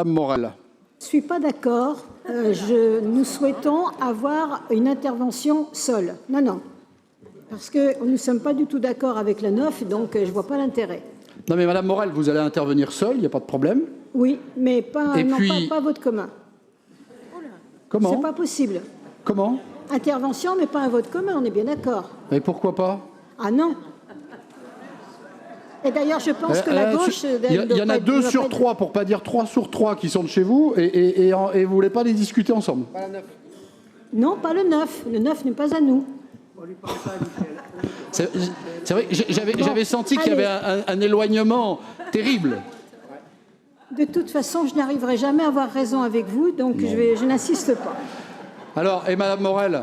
Madame Morel. Je ne suis pas d'accord. Nous souhaitons avoir une intervention seule. Non, non. Parce que nous ne sommes pas du tout d'accord avec la 9, donc je ne vois pas l'intérêt. Non mais Madame Morel, vous allez intervenir seule, il n'y a pas de problème. Oui, mais pas, Et non, puis... pas vote commun. Comment? C'est pas possible. Comment? Intervention, mais pas un vote commun, on est bien d'accord. Et pourquoi pas? Ah non. Et d'ailleurs, je pense que la gauche... Il y en a 2 sur 3, pour ne pas dire 3 sur 3 qui sont de chez vous, et vous ne voulez pas les discuter ensemble? Pas la 9. Non, pas le 9. Le 9 n'est pas à nous. C'est vrai, j'avais senti qu'il y avait un éloignement terrible. De toute façon, je n'arriverai jamais à avoir raison avec vous, donc je n'insiste pas. Alors, et Madame Morel,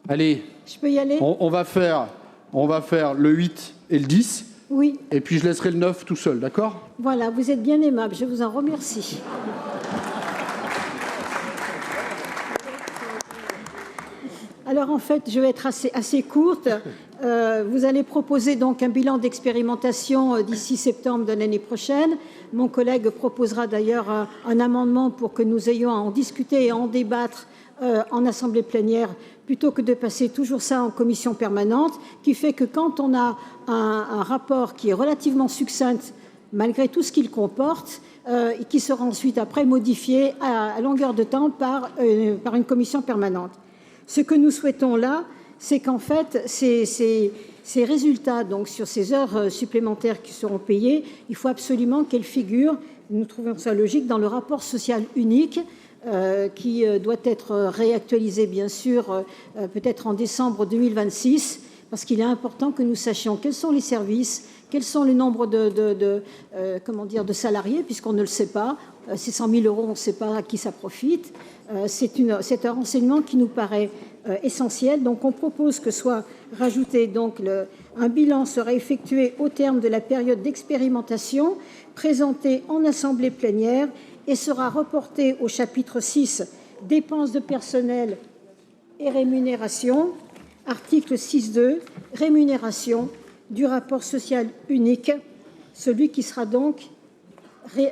allez, Je peux y aller? on va faire le 8 et le 10, Oui. et puis je laisserai le 9 tout seul, d'accord? Voilà, vous êtes bien aimable, je vous en remercie. Alors en fait, je vais être assez courte. Vous allez proposer donc un bilan d'expérimentation d'ici septembre de l'année prochaine. Mon collègue proposera d'ailleurs un amendement pour que nous ayons à en discuter et à en débattre en assemblée plénière, plutôt que de passer toujours ça en commission permanente, qui fait que quand on a un rapport qui est relativement succinct, malgré tout ce qu'il comporte, et qui sera ensuite après modifié à longueur de temps par une commission permanente. Ce que nous souhaitons là, c'est qu'en fait, ces résultats, donc sur ces heures supplémentaires qui seront payées, il faut absolument qu'elles figurent, nous trouvons ça logique, dans le rapport social unique, qui doit être réactualisé, bien sûr, peut-être en décembre 2026, parce qu'il est important que nous sachions quels sont les services, quels sont le nombre de salariés, puisqu'on ne le sait pas. Ces 100 000 euros, on ne sait pas à qui ça profite. C'est un renseignement qui nous paraît essentiel. Donc, on propose que soit rajouté donc un bilan sera effectué au terme de la période d'expérimentation, présenté en assemblée plénière et sera reporté au chapitre 6, dépenses de personnel et rémunération, article 6.2, rémunération du rapport social unique, celui qui sera donc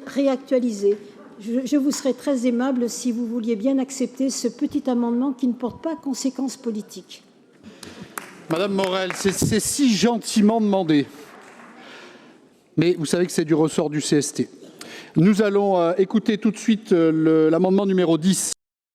réactualisé. Je vous serais très aimable si vous vouliez bien accepter ce petit amendement qui ne porte pas conséquences politiques. Madame Morel, c'est si gentiment demandé. Mais vous savez que c'est du ressort du CST. Nous allons écouter tout de suite l'amendement numéro 10.